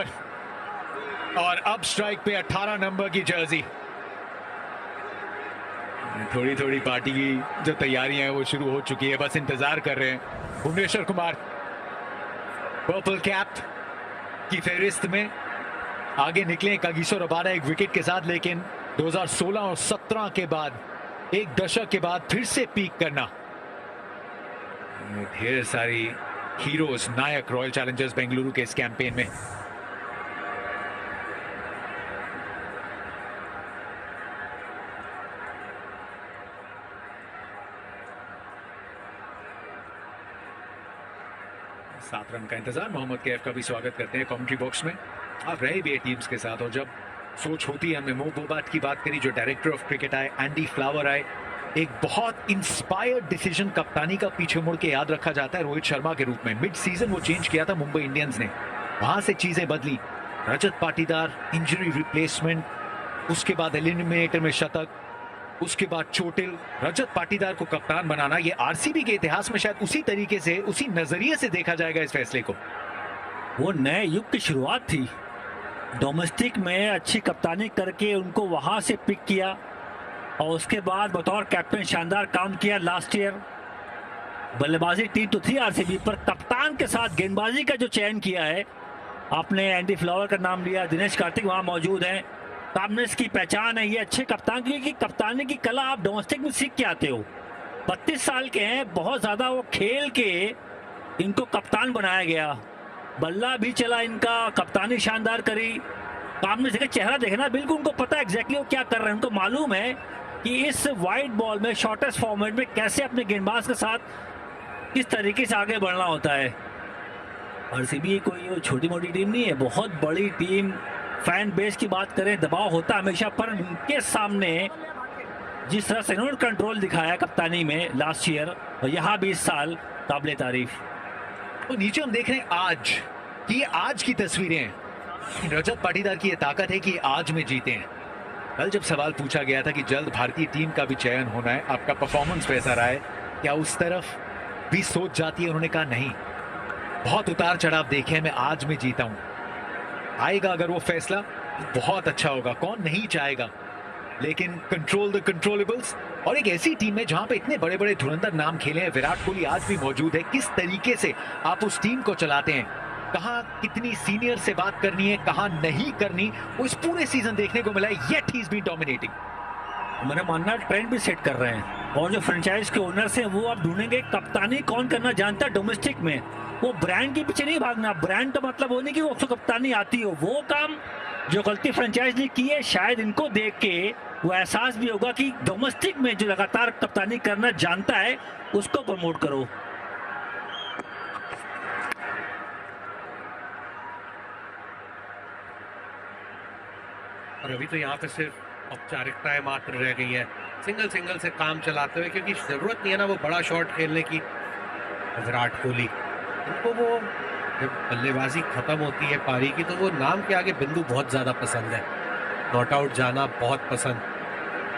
Over और अब strike पे 18 नंबर की जर्सी। थोड़ी थोड़ी पार्टी की जो तैयारियां हैं वो शुरू हो चुकी है, बस इंतजार कर रहे हैं। भुवनेश्वर कुमार पर्पल कैप की फहरिस्त में आगे निकले। कागिसो रबाडा एक विकेट के साथ, लेकिन 2016 और 17 के बाद, एक दशक के बाद फिर से पीक करना। ढेर सारी हीरोज, नायक रॉयल चैलेंजर्स बेंगलुरु के इस कैंपेन में। सात रन का इंतजार। मोहम्मद कैफ का भी स्वागत करते हैं कमेंट्री बॉक्स में। आप रहे भी है टीम्स के साथ, और जब सोच होती है, हमने मोह बोबात की बात करी जो डायरेक्टर ऑफ क्रिकेट आए, एंडी फ्लावर आए, एक बहुत इंस्पायर्ड डिसीजन कप्तानी का पीछे मुड़ के याद रखा जाता है रोहित शर्मा के रूप में। मिड सीजन वो चेंज किया था मुंबई इंडियंस ने, वहां से चीजें बदली। रजत पाटीदार इंजरी रिप्लेसमेंट, उसके बाद एलिमिनेटर में शतक, उसके बाद चोटिल, रजत पाटीदार को कप्तान बनाना, ये आरसीबी के इतिहास में शायद उसी तरीके से, उसी नजरिए से देखा जाएगा इस फैसले को। वो नए युग की शुरुआत थी। डोमेस्टिक में अच्छी कप्तानी करके उनको वहां से पिक किया और उसके बाद बतौर कैप्टन शानदार काम किया लास्ट ईयर। बल्लेबाजी टीम तो थी आरसीबी, पर कप्तान के साथ गेंदबाजी का जो चयन किया है आपने, एंडी फ्लावर का नाम लिया, दिनेश कार्तिक वहां मौजूद हैं। कामनेस की पहचान है ये अच्छे कप्तान, क्योंकि कप्तानी की कला आप डोमेस्टिक में सीख के आते हो। 32 साल के हैं, बहुत ज्यादा वो खेल के इनको कप्तान बनाया गया। बल्ला भी चला इनका, कप्तानी शानदार करी। कामनेस का चेहरा देखना, बिल्कुल उनको पता है एग्जैक्टली वो क्या कर रहे हैं। उनको मालूम है कि इस वाइड बॉल में, शॉर्टेस्ट फॉर्मेट में कैसे अपने गेंदबाज के साथ किस तरीके से आगे बढ़ना होता है। आरसीबी कोई छोटी मोटी टीम नहीं है, बहुत बड़ी टीम। फैन बेस की बात करें, दबाव होता हमेशा, पर उनके सामने जिस तरह से इन्होंने कंट्रोल दिखाया कप्तानी में लास्ट ईयर और यहाँ भी इस साल, काबिले तारीफ। तो नीचे हम देख रहे हैं आज की, आज की तस्वीरें। रजत पाटीदार की ये ताकत है कि आज में जीते हैं। कल जब सवाल पूछा गया था कि जल्द भारतीय टीम का भी चयन होना है, आपका परफॉर्मेंस कैसा रहा है, क्या उस तरफ भी सोच जाती है? उन्होंने कहा नहीं, बहुत उतार चढ़ाव देखे हैं, मैं आज में जीता हूं। आएगा अगर वो फैसला बहुत अच्छा होगा, कौन नहीं चाहेगा, लेकिन कंट्रोल द कंट्रोलेबल्स। और एक ऐसी टीम है जहां पे इतने बड़े बड़े धुरंधर नाम खेले हैं, विराट कोहली आज भी मौजूद है। किस तरीके से आप उस टीम को चलाते हैं, कहां कितनी सीनियर से बात करनी है, कहां नहीं करनी, वो इस पूरे सीजन देखने को मिला है। Yet he is been dominating. मेरा मानना ट्रेंड भी सेट कर रहे हैं, और जो फ्रेंचाइज के ओनर्स हैं वो अब ढूंढेंगे कप्तानी कौन करना जानता है डोमेस्टिक में। वो ब्रांड के पीछे नहीं भागना। ब्रांड का मतलब वो नहीं कि वो उसको कप्तानी आती हो। वो काम जो गलती फ्रेंचाइज ने की है, शायद इनको देख के वो एहसास भी होगा कि डोमेस्टिक में जो लगातार कप्तानी करना जानता है उसको प्रमोट करो। और अभी तो यहाँ पे सिर्फ औपचारिकताएं मात्र रह गई है, सिंगल सिंगल से काम चलाते हुए, क्योंकि जरूरत नहीं है ना वो बड़ा शॉट खेलने की। विराट कोहली, इनको वो जब बल्लेबाजी खत्म होती है पारी की, तो वो नाम के आगे बिंदु बहुत ज्यादा पसंद है, नॉट आउट जाना बहुत पसंद।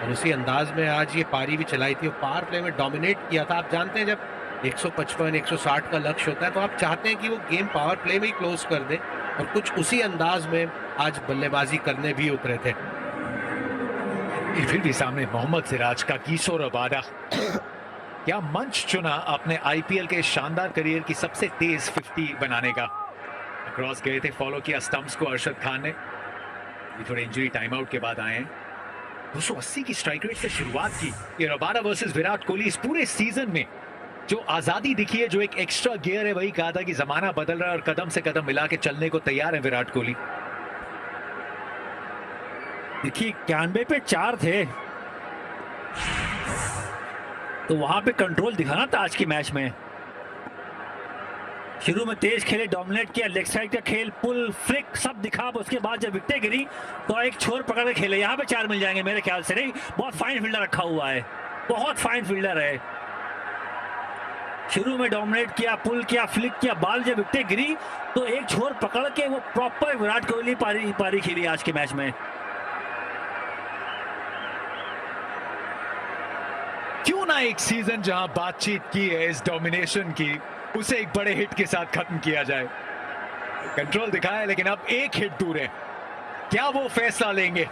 और उसी अंदाज में आज ये पारी भी चलाई थी, पावर प्ले में डोमिनेट किया था। आप जानते हैं जब 155 160 का लक्ष्य होता है तो आप चाहते हैं कि वो गेम पावर प्ले में ही क्लोज कर दे, और कुछ उसी अंदाज में आज बल्लेबाजी करने भी उतरे थे। फिर भी सामने मोहम्मद सिराज का कागिसो रबाडा, क्या मंच चुना अपने आईपीएल के शानदार करियर की सबसे तेज 50 बनाने का। क्रॉस गए थे, फॉलो किया स्टंप्स को अरशद खान ने। थोड़े इंजरी टाइम आउट के बाद आए हैं। 280 की स्ट्राइक रेट से शुरुआत की ये रबाडा वर्सेस विराट कोहली। इस पूरे सीजन में जो आजादी दिखी है, जो एक एक्स्ट्रा गियर है, वही कहा था कि जमाना बदल रहा है और कदम से कदम मिला के चलने को तैयार है विराट कोहली। देखिए 91 पे 4 थे, तो वहां पे कंट्रोल दिखाना था आज के मैच में। शुरू में तेज खेले, डोमिनेट किया, लेग साइड का खेल, पुल, फ्लिक सब दिखा। उसके बाद जब विकेटें गिरी तो एक छोर पकड़ के खेले। यहाँ पे 4 मिल जाएंगे मेरे ख्याल से। नहीं, बहुत फाइन फील्डर रखा हुआ है, बहुत फाइन फील्डर है। शुरू में डोमिनेट किया, पुल किया, फ्लिक किया, बाल जब विकेटें गिरी तो एक छोर पकड़ के वो प्रॉपर विराट कोहली पारी खेली आज के मैच में। क्यों ना एक सीजन जहां बातचीत की है इस डोमिनेशन की, उसे एक बड़े हिट के साथ खत्म किया जाए। कंट्रोल दिखाया लेकिन अब एक हिट दूर है। क्या वो फैसला लेंगे?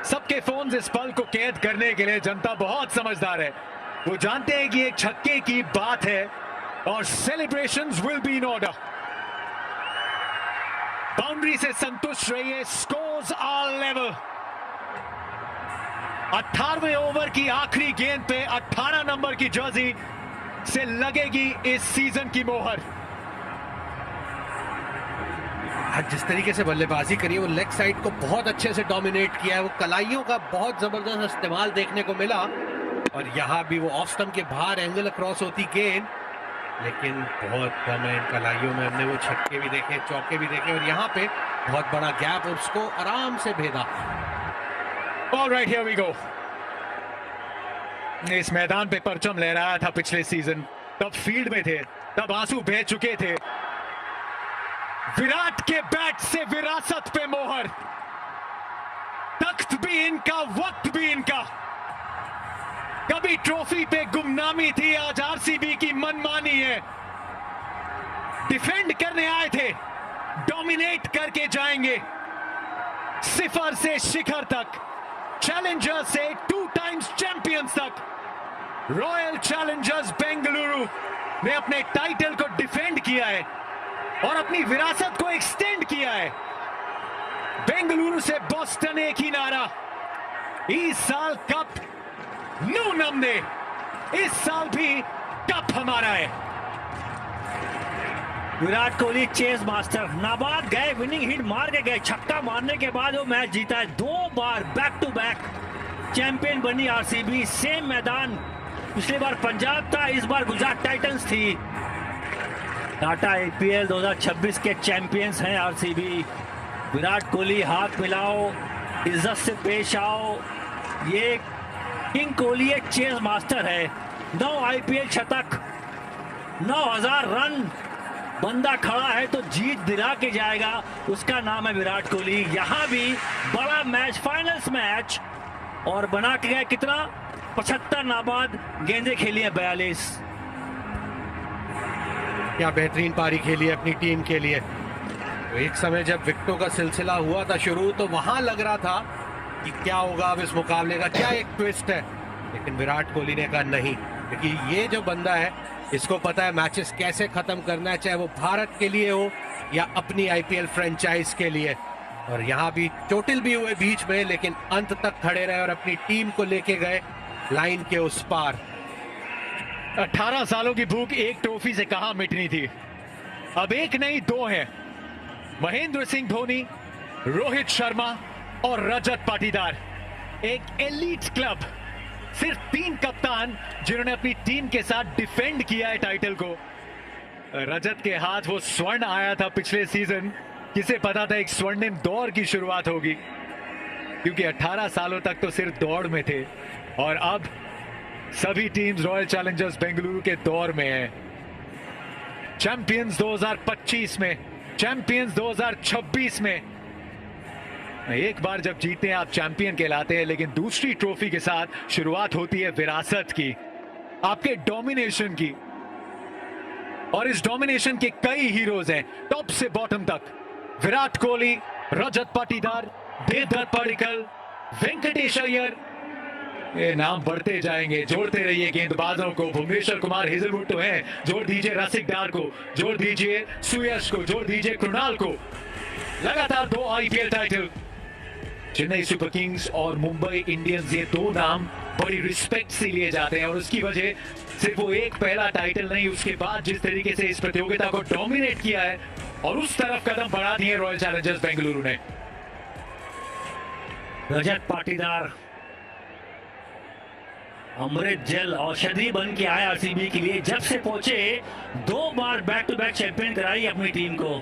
सबके फोन इस पल को कैद करने के लिए जनता बहुत समझदार है। वो जानते हैं कि एक छक्के की बात है और celebrations will be in order. Boundary से संतुष्ट रहिए, स्कोर्स आर लेवल। 18वें ओवर की आखिरी गेंद पे 18 नंबर की जर्सी से लगेगी इस सीजन की मोहर। आज जिस तरीके से बल्लेबाजी करी है, वो लेग साइड को बहुत अच्छे से डोमिनेट किया है। वो कलाइयों का बहुत जबरदस्त इस्तेमाल देखने को मिला और यहाँ भी वो ऑफ स्टंप के बाहर एंगल अक्रॉस होती गेंद, लेकिन बहुत कम है इन कलाइयों में। हमने वो छक्के भी देखे, चौके भी देखे और यहाँ पे बहुत बड़ा गैप और उसको आराम से भेदा। Alright, here we go. इस मैदान पे परचम लहराया था पिछले सीजन, तब फील्ड में थे, तब आंसू बह चुके थे। विराट के बैट से विरासत पे मोहर। तख्त भी इनका, वक्त भी इनका। कभी ट्रॉफी पे गुमनामी थी, आज आरसीबी की मनमानी है। डिफेंड करने आए थे, डोमिनेट करके जाएंगे सिफर से शिखर तक, चैलेंजर से 2 टाइम्स चैंपियंस तक। रॉयल चैलेंजर्स बेंगलुरु ने अपने टाइटल को डिफेंड किया है और अपनी विरासत को एक्सटेंड किया है। बेंगलुरु से बॉस्टन एक ही नारा, इस साल कप नूनम ने, इस साल भी कप हमारा है। विराट कोहली चेस मास्टर, नाबाद गए, विनिंग हिट मार के गए, छक्का मारने के बाद वो मैच जीता है। 2 बार बैक टू बैक चैंपियन बनी आरसीबी। सेम मैदान, पिछली बार पंजाब था, इस बार गुजरात टाइटंस थी। टाटा आईपीएल 2026 के चैंपियंस हैं आरसीबी। विराट कोहली, हाथ मिलाओ, इज्जत से पेश आओ। ये किंग कोहली एक चेस मास्टर है। 9 आईपीएल शतक, 9000 रन, बंदा खड़ा है तो जीत दिला के जाएगा, उसका नाम है विराट कोहली। यहाँ भी बड़ा मैच, फाइनल्स मैच, और बना के गए कितना, 75 नाबाद गेंदें खेली है, 42। क्या बेहतरीन पारी खेली है अपनी टीम के लिए। तो एक समय जब विकेटों का सिलसिला हुआ था शुरू, तो वहां लग रहा था कि क्या होगा अब इस मुकाबले का, क्या एक ट्विस्ट है, लेकिन विराट कोहली ने कहा नहीं, क्योंकि ये जो बंदा है इसको पता है मैचेस कैसे खत्म करना है, चाहे वो भारत के लिए हो या अपनी आईपीएल फ्रेंचाइज के लिए। और यहाँ भी चोटिल भी हुए बीच में, लेकिन अंत तक खड़े रहे और अपनी टीम को लेके गए लाइन के उस पार। 18 सालों की भूख एक ट्रॉफी से कहां मिटनी थी। अब एक नहीं 2 है, महेंद्र सिंह धोनी, रोहित शर्मा और रजत पाटीदार। एक एलीट क्लब, सिर्फ 3 कप्तान जिन्होंने अपनी टीम के साथ डिफेंड किया है टाइटल को। रजत के हाथ वो स्वर्ण आया था पिछले सीजन, किसे पता था एक स्वर्णिम दौर की शुरुआत होगी, क्योंकि 18 सालों तक तो सिर्फ दौड़ में थे और अब सभी टीम्स रॉयल चैलेंजर्स बेंगलुरु के दौर में है। चैंपियंस 2025 में, चैंपियंस 2026 में। एक बार जब जीते हैं आप चैंपियन कहलाते हैं, लेकिन दूसरी ट्रॉफी के साथ शुरुआत होती है विरासत की, आपके डोमिनेशन की। और इस डोमिनेशन के कई हीरोज हैं, टॉप से बॉटम तक। विराट कोहली, रजत पाटीदार, देवदत्त पडिक्कल, वेंकटेश अय्यर, ये नाम बढ़ते जाएंगे। जोड़ते रहिए गेंदबाजों को। भुवनेश्वर कुमार, हेजलवुड तो हैं, जोड़ दीजिए रसिक डार को, जोड़ दीजिए सुयश को, जोड़ दीजिए कृणाल को। लगातार 2 IPL title. Chennai super Kings और मुंबई इंडियंस, ये 2 नाम बड़ी रिस्पेक्ट से लिए जाते हैं और उसकी वजह सिर्फ वो एक पहला टाइटल नहीं, उसके बाद जिस तरीके से इस प्रतियोगिता को डोमिनेट किया है और उस तरफ कदम बढ़ा दिए रॉयल चैलेंजर्स बेंगलुरु ने। रजत पाटीदार अमृत जल औषधि बन के आए आरसीबी के लिए। जब से पहुंचे 2 बार बैक टू बैक चैंपियन कराई अपनी टीम को।